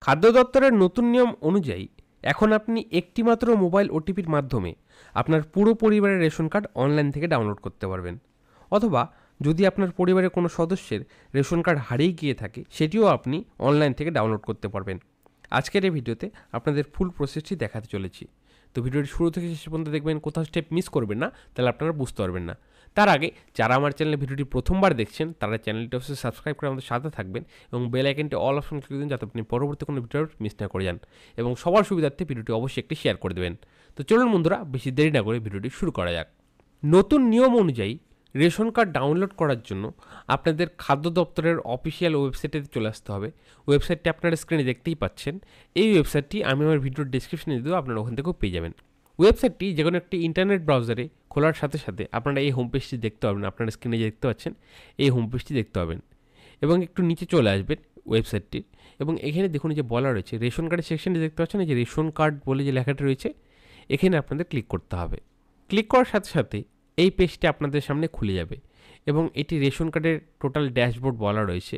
খাদ্য দপ্তরের নতুন নিয়ম অনুযায়ী এখন আপনি একটিমাত্র মোবাইল ওটিপির মাধ্যমে আপনার পুরো পরিবারের রেশন কার্ড অনলাইন থেকে ডাউনলোড করতে পারবেন। অথবা যদি আপনার পরিবারের কোনো সদস্যের রেশন কার্ড হারিয়ে গিয়ে থাকে, সেটিও আপনি অনলাইন থেকে ডাউনলোড করতে পারবেন। আজকের এই ভিডিওতে আপনাদের ফুল প্রসেসটি দেখাতে চলেছি। তো ভিডিওটি শুরু থেকে শেষ পর্যন্ত দেখবেন, কোথাও স্টেপ মিস করবেন না, তাহলে আপনারা বুঝতে পারবেন না। তার আগে যারা আমার চ্যানেলে ভিডিওটি প্রথমবার দেখছেন, তারা চ্যানেলটি অবশ্যই সাবস্ক্রাইব করে আমাদের সাথে থাকবেন এবং বেল আইকনটি অল অপশন ক্লিক দিন, যাতে আপনি পরবর্তী কোনো ভিডিও মিস না করে যান। এবং সবার সুবিধার্থে ভিডিওটি অবশ্যই একটি শেয়ার করে দেবেন। তো চলুন বন্ধুরা, বেশি দেরি না করে ভিডিওটি শুরু করা যাক। নতুন নিয়ম অনুযায়ী রেশন কার্ড ডাউনলোড করার জন্য আপনাদের খাদ্য দপ্তরের অফিসিয়াল ওয়েবসাইটে চলে আসতে হবে। ওয়েবসাইটটি আপনারা স্ক্রিনে দেখতেই পাচ্ছেন। এই ওয়েবসাইটটি আমি আমার ভিডিওর ডেসক্রিপশনে দিয়ে দেবো, আপনারা ওখান থেকেও পেয়ে যাবেন। ওয়েবসাইটটি যে কোনো একটি ইন্টারনেট ব্রাউজারে খোলার সাথে সাথে আপনারা এই হোম পেজটি দেখতে পাবেন। আপনারা স্ক্রিনে দেখতে পাচ্ছেন এই হোম পেজটি দেখতে পাবেন এবং একটু নিচে চলে আসবেন ওয়েবসাইটটির। এবং এখানে দেখুন যে বলা রয়েছে রেশন কার্ডের সেকশনটি দেখতে পাচ্ছেন, এই যে রেশন কার্ড বলে যে লেখাটি রয়েছে, এখানে আপনাদের ক্লিক করতে হবে। ক্লিক করার সাথে সাথে এই পেজটি আপনাদের সামনে খুলে যাবে এবং এটি রেশন কার্ডের টোটাল ড্যাশবোর্ড বলা রয়েছে।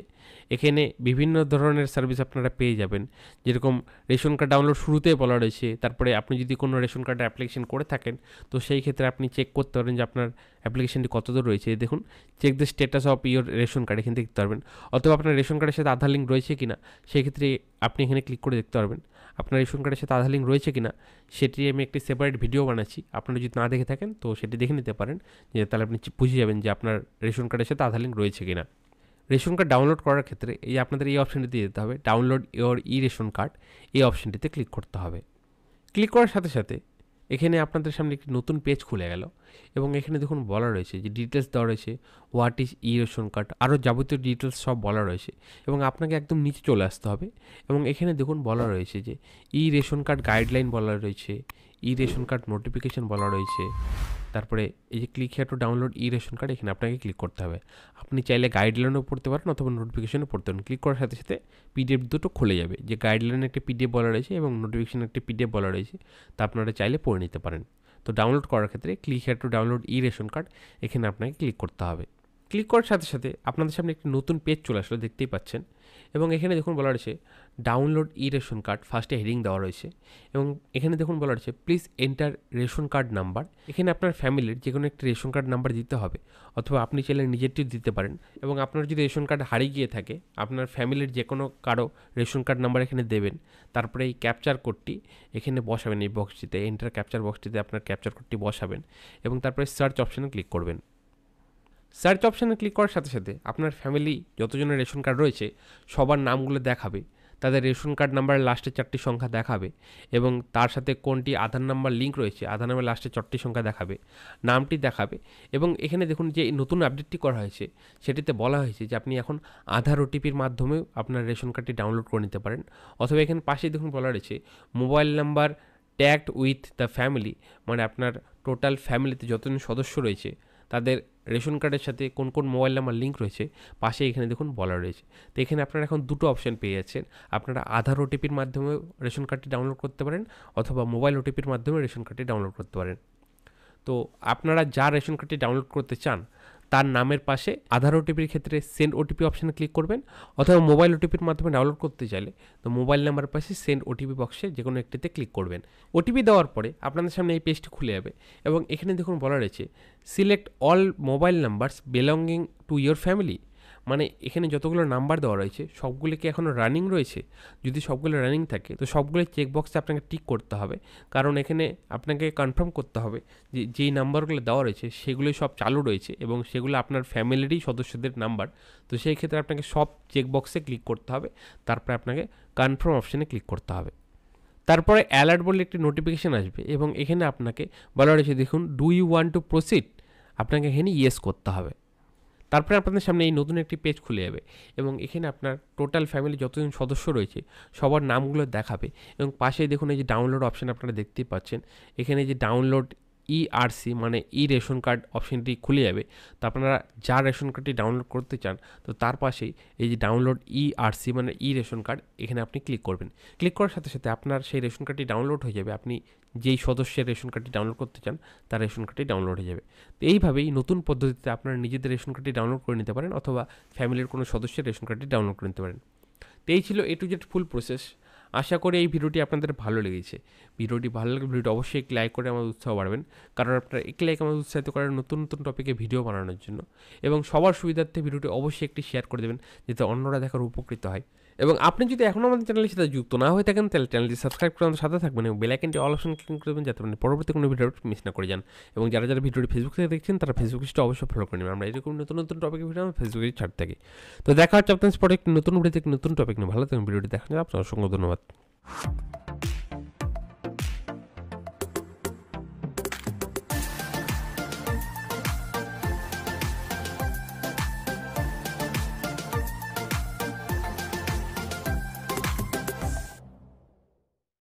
এখানে বিভিন্ন ধরনের সার্ভিস আপনারা পেয়ে যাবেন, যেরকম রেশন কার্ড ডাউনলোড শুরুতেই বলা রয়েছে। তারপরে আপনি যদি কোনো রেশন কার্ডের অ্যাপ্লিকেশন করে থাকেন, তো সেই ক্ষেত্রে আপনি চেক করতে পারেন যে আপনার অ্যাপ্লিকেশনটি কতদূর রয়েছে। দেখুন, check the status of your ration card, এখানে দেখতে পারবেন। অথবা আপনার রেশন কার্ডের সাথে আধার লিঙ্ক রয়েছে কিনা, সেই ক্ষেত্রে আপনি এখানে ক্লিক করে দেখতে পারবেন আপনার রেশন কার্ডের সাথে আধার লিঙ্ক রয়েছে কিনা। সেটি আমি একটি সেপারেট ভিডিও বানাচ্ছি, আপনারা যদি না দেখে থাকেন তো সেটি দেখে নিতে পারেন, যে তাহলে আপনি বুঝে যাবেন যে আপনার রেশন কার্ডের সাথে আধার লিঙ্ক রয়েছে কিনা। রেশন কার্ড ডাউনলোড করার ক্ষেত্রে আপনাদের এই অপশানটিতে যেতে হবে, download your E ration card, এই অপশানটিতে ক্লিক করতে হবে। ক্লিক করার সাথে সাথে এখানে আপনাদের সামনে একটি নতুন পেজ খুলে গেল এবং এখানে দেখুন বলা রয়েছে যে ডিটেলস দেওয়া রয়েছে, what is E ration card, আরও যাবতীয় ডিটেলস সব বলা রয়েছে। এবং আপনাকে একদম নিচে চলে আসতে হবে এবং এখানে দেখুন বলা রয়েছে যে ই রেশন কার্ড গাইডলাইন বলা রয়েছে, ই রেশন কার্ড নোটিফিকেশান বলা রয়েছে। তারপরে এই যে click here to download E ration card, এখানে আপনাকে ক্লিক করতে হবে। আপনি চাইলে গাইডলাইনও পড়তে পারেন অথবা নোটিফিকেশনও পড়তে পারেন। ক্লিক করার সাথে সাথে পিডিএফ দুটো খুলে যাবে, যে গাইডলাইনে একটি পিডিএফ বলা রয়েছে এবং নোটিফিকেশন একটি পিডিএফ বলা রয়েছে, তা আপনারা চাইলে পড়ে নিতে পারেন। তো ডাউনলোড করার ক্ষেত্রে click here to download E ration card, এখানে আপনাকে ক্লিক করতে হবে। ক্লিক করার সাথে সাথে আপনাদের সামনে একটি নতুন পেজ চলে আসলো, দেখতেই পাচ্ছেন। এবং এখানে দেখুন বলা রয়েছে ডাউনলোড ই রেশন কার্ড, ফার্স্টে হেডিং দেওয়া রয়েছে এবং এখানে দেখুন বলা রয়েছে please enter ration card number. এখানে আপনার ফ্যামিলির যে কোনো একটি রেশন কার্ড নাম্বার দিতে হবে, অথবা আপনি চাইলে নিজেরটিও দিতে পারেন। এবং আপনার যদি রেশন কার্ড হারিয়ে গিয়ে থাকে, আপনার ফ্যামিলির যে কোনো কারো রেশন কার্ড নাম্বার এখানে দেবেন। তারপরে এই ক্যাপচার কোডটি এখানে বসাবেন, এই বক্সটিতে এন্টার ক্যাপচার বক্সটিতে আপনার ক্যাপচার কোডটি বসাবেন এবং তারপরে সার্চ অপশানে ক্লিক করবেন। সার্চ অপশানে ক্লিক করার সাথে সাথে আপনার ফ্যামিলি যতজনের রেশন কার্ড রয়েছে সবার নামগুলো দেখাবে, তাদের রেশন কার্ড নাম্বারের লাস্টে 4টি সংখ্যা দেখাবে এবং তার সাথে কোনটি আধার নাম্বার লিঙ্ক রয়েছে, আধার নাম্বার লাস্টে 4টি সংখ্যা দেখাবে, নামটি দেখাবে। এবং এখানে দেখুন যে নতুন আপডেটটি করা হয়েছে, সেটিতে বলা হয়েছে যে আপনি এখন আধার ওটিপির মাধ্যমেও আপনার রেশন কার্ডটি ডাউনলোড করে নিতে পারেন। অথবা এখানে পাশেই দেখুন বলা রয়েছে mobile number tagged with the family, মানে আপনার টোটাল ফ্যামিলিতে যতজন সদস্য রয়েছে তাদের রেশন কার্ডের সাথে কোন কোন মোবাইল নাম্বার লিঙ্ক রয়েছে, পাশে এখানে দেখুন বলা রয়েছে। তো এখানে আপনারা এখন দুটো অপশান পেয়ে যাচ্ছেন, আপনারা আধার ওটিপির মাধ্যমে রেশন কার্ডটি ডাউনলোড করতে পারেন অথবা মোবাইল ওটিপির মাধ্যমে রেশন কার্ডটি ডাউনলোড করতে পারেন। তো আপনারা যা রেশন কার্ডটি ডাউনলোড করতে চান তার নামের পাশে আধার ওটিপির ক্ষেত্রে সেন্ড ওটিপি অপশানে ক্লিক করবেন, অথবা মোবাইল ওটিপির মাধ্যমে ডাউনলোড করতে চাইলে তো মোবাইল নাম্বারের পাশে সেন্ড ওটিপি বক্সে যে কোনো একটিতে ক্লিক করবেন। ওটিপি দেওয়ার পরে আপনাদের সামনে এই পেজটি খুলে যাবে এবং এখানে দেখুন বলা রয়েছে select all mobile numbers belonging to your family, মানে এখানে যতগুলো নাম্বার দেওয়া রয়েছে সবগুলো কি এখনও রানিং রয়েছে। যদি সবগুলো রানিং থাকে তো সবগুলো চেকবক্সে আপনাকে টিক করতে হবে, কারণ এখানে আপনাকে কনফার্ম করতে হবে যে যেই নাম্বারগুলো দেওয়া রয়েছে সেগুলোই সব চালু রয়েছে এবং সেগুলো আপনার ফ্যামিলিরই সদস্যদের নাম্বার। তো সেই ক্ষেত্রে আপনাকে সব চেকবক্সে ক্লিক করতে হবে, তারপরে আপনাকে কনফার্ম অপশানে ক্লিক করতে হবে। তারপরে অ্যালার্ট বলে একটি নোটিফিকেশান আসবে এবং এখানে আপনাকে বলা রয়েছে দেখুন do you want to proceed, আপনাকে এখানে ইয়েস করতে হবে। তারপরে আপনাদের সামনে এই নতুন একটি পেজ খুলে যাবে এবং এখানে আপনার টোটাল ফ্যামিলি যতজন সদস্য রয়েছে সবার নামগুলো দেখাবে এবং পাশেই দেখুন এই যে ডাউনলোড অপশান আপনারা দেখতেই পাচ্ছেন, এখানে যে ডাউনলোড ইআরসি মানে ই রেশন কার্ড অপশানটি খুলে যাবে। তো আপনারা যা রেশন কার্ডটি ডাউনলোড করতে চান তো তার পাশেই এই যে ডাউনলোড ইআরসি মানে ই রেশন কার্ড, এখানে আপনি ক্লিক করবেন। ক্লিক করার সাথে সাথে আপনার সেই রেশন কার্ডটি ডাউনলোড হয়ে যাবে, আপনি যেই সদস্যের রেশন কার্ডটি ডাউনলোড করতে চান তার রেশন কার্ডটি ডাউনলোড হয়ে যাবে। তো এইভাবেই নতুন পদ্ধতিতে আপনারা নিজেদের রেশন কার্ডটি ডাউনলোড করে নিতে পারেন অথবা ফ্যামিলির কোনো সদস্যের রেশন কার্ডটি ডাউনলোড করে নিতে পারেন। তো এই ছিল A to Z full process. আশা করি এই ভিডিওটি আপনাদের ভালো লেগেছে। ভিডিওটি ভালো লাগলে ভিডিওটি অবশ্যই একটি লাইক করে আমাদের উৎসাহ বাড়বেন, কারণ আপনার একটি লাইক আমাদের উৎসাহিত করার নতুন নতুন টপিকে ভিডিও বানানোর জন্য। এবং সবার সুবিধার্থে ভিডিওটি অবশ্যই একটি শেয়ার করে দেবেন, যাতে অন্যরা দেখার উপকৃত হয়। এবং আপনি যদি এখনও আমাদের চ্যানেলের সাথে যুক্ত না হয়ে থাকেন, তাহলে চ্যানেলটি সাবস্ক্রাইব করে আমাদের সাথে থাকবেন এবং বেল আইকনটি অল অপশন ক্লিক করবেন, যাতে আপনি পরবর্তী কোনো ভিডিও মিস না করে যান। এবং যারা যারা ভিডিওটি ফেসবুক থেকে দেখছেন, তারা ফেসবুক পেজটা অবশ্যই ফলো করে নেবেন। আমরা এরকম নতুন নতুন টপিকের ভিডিও আমরা ফেসবুকে ছাড় থাকি। তো দেখা হচ্ছে আপনার পরে একটি নতুন ভিডিওতে একটি নতুন টপিক নিয়ে। ভালো থাকুন, ভিডিওটি দেখার জন্য আপনার অসংখ্য ধন্যবাদ।